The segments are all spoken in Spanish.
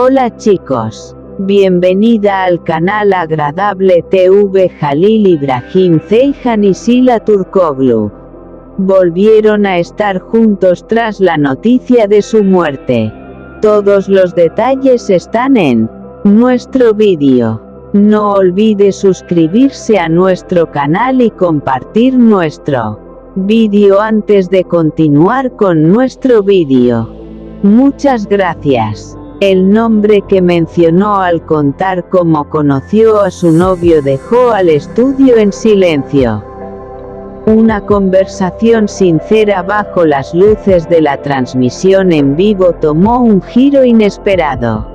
Hola chicos. Bienvenida al canal Agradable TV. Halil İbrahim Ceyhan y Sila Turkoglu volvieron a estar juntos tras la noticia de su muerte. Todos los detalles están en nuestro vídeo. No olvide suscribirse a nuestro canal y compartir nuestro vídeo antes de continuar con nuestro vídeo. Muchas gracias. El nombre que mencionó al contar cómo conoció a su novio dejó al estudio en silencio. Una conversación sincera bajo las luces de la transmisión en vivo tomó un giro inesperado.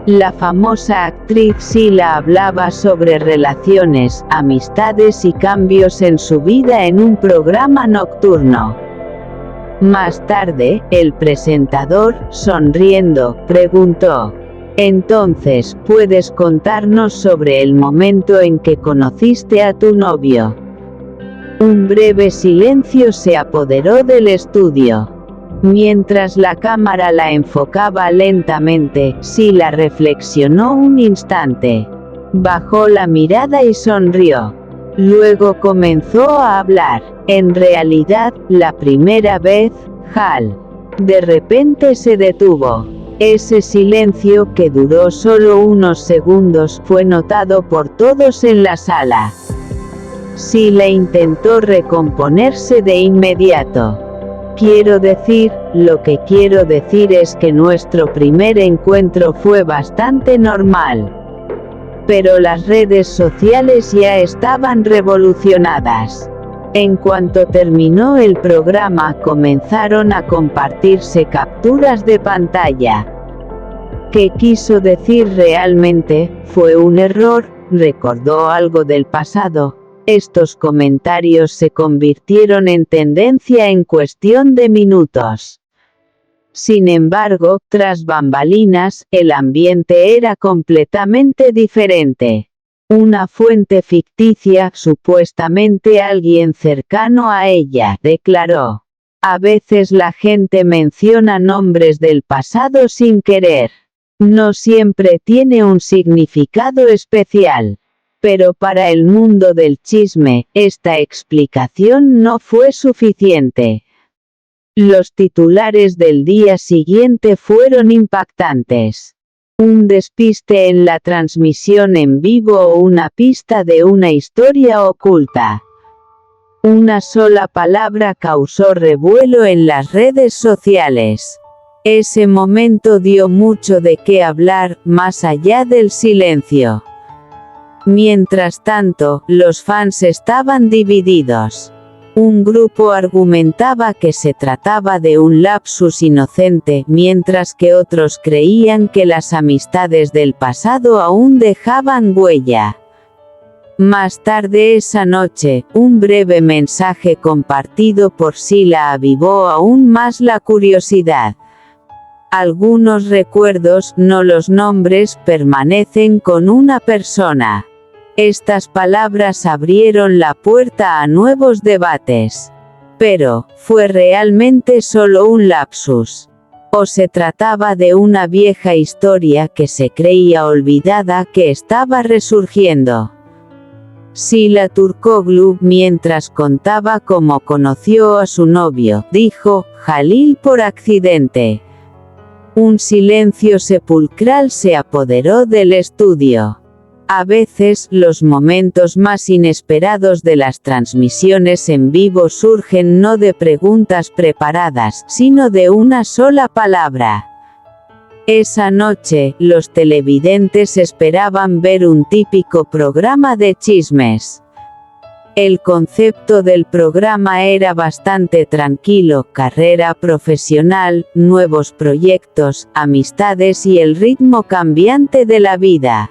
La famosa actriz Sila hablaba sobre relaciones, amistades y cambios en su vida en un programa nocturno. Más tarde, el presentador, sonriendo, preguntó: «Entonces, ¿puedes contarnos sobre el momento en que conociste a tu novio?». Un breve silencio se apoderó del estudio. Mientras la cámara la enfocaba lentamente, Sila reflexionó un instante. Bajó la mirada y sonrió. Luego comenzó a hablar. «En realidad, la primera vez, Hal». De repente se detuvo. Ese silencio, que duró solo unos segundos, fue notado por todos en la sala. Sila intentó recomponerse de inmediato. Lo que quiero decir es que nuestro primer encuentro fue bastante normal. Pero las redes sociales ya estaban revolucionadas. En cuanto terminó el programa, comenzaron a compartirse capturas de pantalla. ¿Qué quiso decir realmente? Fue un error, recordó algo del pasado. Estos comentarios se convirtieron en tendencia en cuestión de minutos. Sin embargo, tras bambalinas, el ambiente era completamente diferente. Una fuente ficticia, supuestamente alguien cercano a ella, declaró: «A veces la gente menciona nombres del pasado sin querer. No siempre tiene un significado especial. Pero para el mundo del chisme, esta explicación no fue suficiente». Los titulares del día siguiente fueron impactantes. Un despiste en la transmisión en vivo o una pista de una historia oculta. Una sola palabra causó revuelo en las redes sociales. Ese momento dio mucho de qué hablar, más allá del silencio. Mientras tanto, los fans estaban divididos. Un grupo argumentaba que se trataba de un lapsus inocente, mientras que otros creían que las amistades del pasado aún dejaban huella. Más tarde esa noche, un breve mensaje compartido por Sila avivó aún más la curiosidad. Algunos recuerdos, no los nombres, permanecen con una persona. Estas palabras abrieron la puerta a nuevos debates. Pero, ¿fue realmente solo un lapsus? ¿O se trataba de una vieja historia que se creía olvidada, que estaba resurgiendo? Sila Turkoglu, mientras contaba cómo conoció a su novio, dijo: «Halil por accidente». Un silencio sepulcral se apoderó del estudio. A veces, los momentos más inesperados de las transmisiones en vivo surgen no de preguntas preparadas, sino de una sola palabra. Esa noche, los televidentes esperaban ver un típico programa de chismes. El concepto del programa era bastante tranquilo: carrera profesional, nuevos proyectos, amistades y el ritmo cambiante de la vida.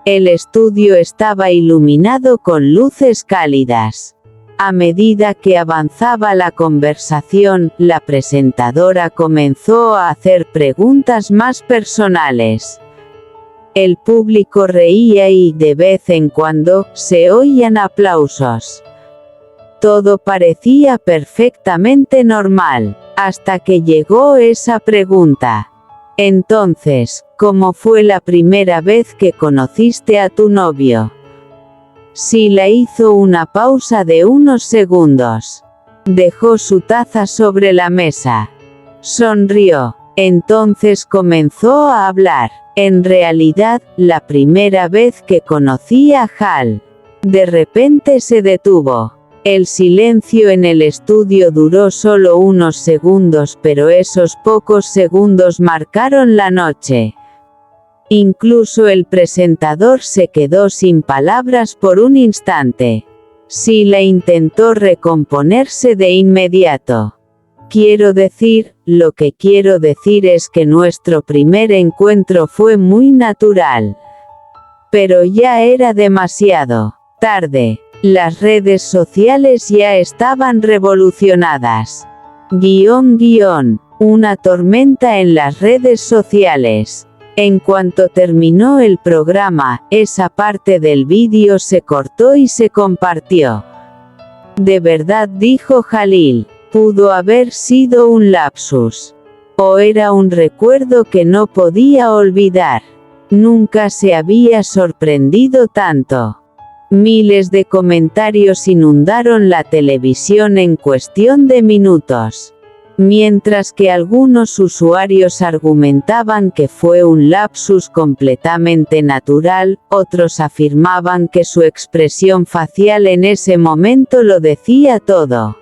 El estudio estaba iluminado con luces cálidas. A medida que avanzaba la conversación, la presentadora comenzó a hacer preguntas más personales. El público reía y, de vez en cuando, se oían aplausos. Todo parecía perfectamente normal, hasta que llegó esa pregunta. Entonces, ¿cómo fue la primera vez que conociste a tu novio? Sila hizo una pausa de unos segundos. Dejó su taza sobre la mesa. Sonrió. Entonces comenzó a hablar. En realidad, la primera vez que conocí a Hal. De repente se detuvo. El silencio en el estudio duró solo unos segundos, pero esos pocos segundos marcaron la noche. Incluso el presentador se quedó sin palabras por un instante. Sila intentó recomponerse de inmediato. Lo que quiero decir es que nuestro primer encuentro fue muy natural. Pero ya era demasiado tarde. Las redes sociales ya estaban revolucionadas. Una tormenta en las redes sociales. En cuanto terminó el programa, esa parte del vídeo se cortó y se compartió. De verdad, dijo Jalil, pudo haber sido un lapsus. O era un recuerdo que no podía olvidar. Nunca se había sorprendido tanto. Miles de comentarios inundaron la televisión en cuestión de minutos. Mientras que algunos usuarios argumentaban que fue un lapsus completamente natural, otros afirmaban que su expresión facial en ese momento lo decía todo.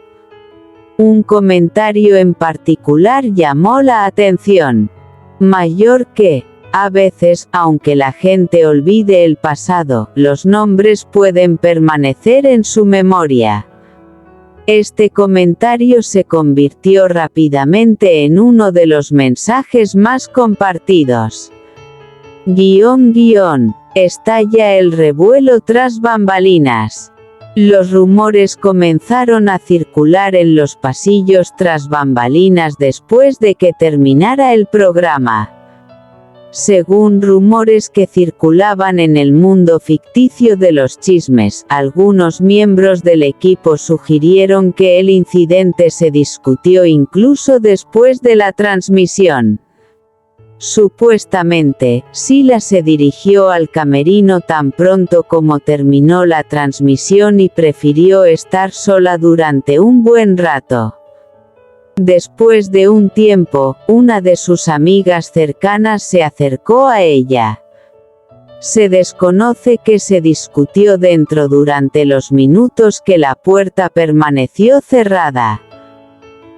Un comentario en particular llamó la atención. Mayor que, a veces, aunque la gente olvide el pasado, los nombres pueden permanecer en su memoria. Este comentario se convirtió rápidamente en uno de los mensajes más compartidos. Estalla el revuelo tras bambalinas. Los rumores comenzaron a circular en los pasillos tras bambalinas después de que terminara el programa. Según rumores que circulaban en el mundo ficticio de los chismes, algunos miembros del equipo sugirieron que el incidente se discutió incluso después de la transmisión. Supuestamente, Sila se dirigió al camerino tan pronto como terminó la transmisión y prefirió estar sola durante un buen rato. Después de un tiempo, una de sus amigas cercanas se acercó a ella. Se desconoce qué se discutió dentro durante los minutos que la puerta permaneció cerrada.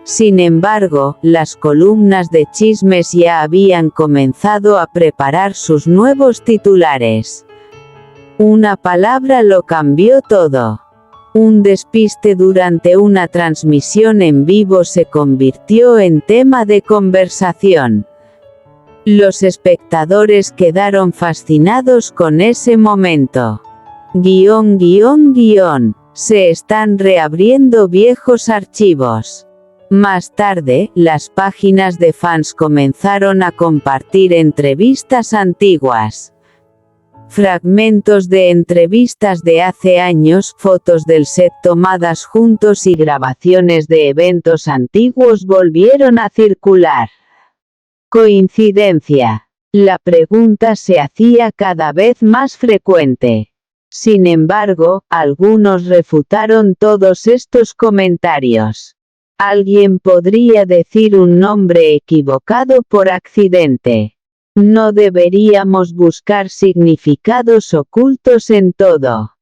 Sin embargo, las columnas de chismes ya habían comenzado a preparar sus nuevos titulares. Una palabra lo cambió todo. Un despiste durante una transmisión en vivo se convirtió en tema de conversación. Los espectadores quedaron fascinados con ese momento. Se están reabriendo viejos archivos. Más tarde, las páginas de fans comenzaron a compartir entrevistas antiguas. Fragmentos de entrevistas de hace años, fotos del set tomadas juntos y grabaciones de eventos antiguos volvieron a circular. ¿Coincidencia? La pregunta se hacía cada vez más frecuente. Sin embargo, algunos refutaron todos estos comentarios. Alguien podría decir un nombre equivocado por accidente. No deberíamos buscar significados ocultos en todo.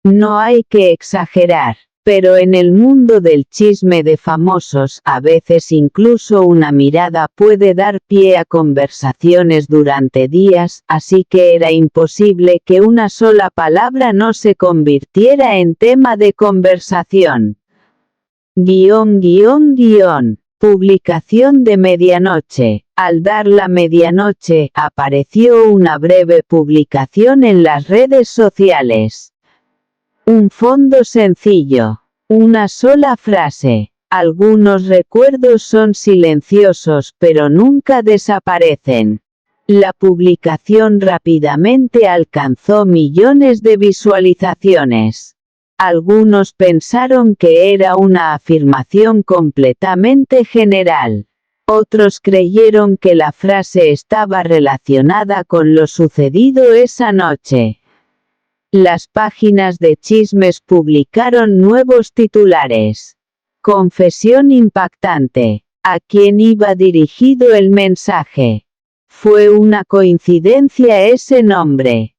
No hay que exagerar, pero en el mundo del chisme de famosos, a veces incluso una mirada puede dar pie a conversaciones durante días, así que era imposible que una sola palabra no se convirtiera en tema de conversación. Publicación de medianoche. Al dar la medianoche, apareció una breve publicación en las redes sociales. Un fondo sencillo. Una sola frase. Algunos recuerdos son silenciosos, pero nunca desaparecen. La publicación rápidamente alcanzó millones de visualizaciones. Algunos pensaron que era una afirmación completamente general. Otros creyeron que la frase estaba relacionada con lo sucedido esa noche. Las páginas de chismes publicaron nuevos titulares. Confesión impactante. ¿A quién iba dirigido el mensaje? ¿Fue una coincidencia ese nombre?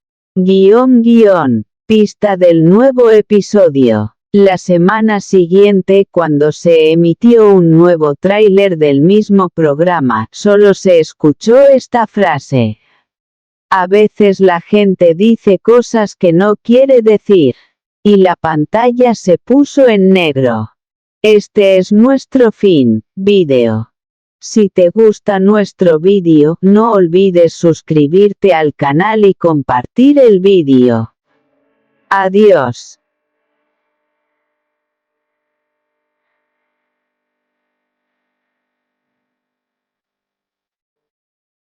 Pista del nuevo episodio. La semana siguiente, cuando se emitió un nuevo tráiler del mismo programa, solo se escuchó esta frase. A veces la gente dice cosas que no quiere decir. Y la pantalla se puso en negro. Este es nuestro fin, vídeo. Si te gusta nuestro vídeo, no olvides suscribirte al canal y compartir el vídeo. Adiós.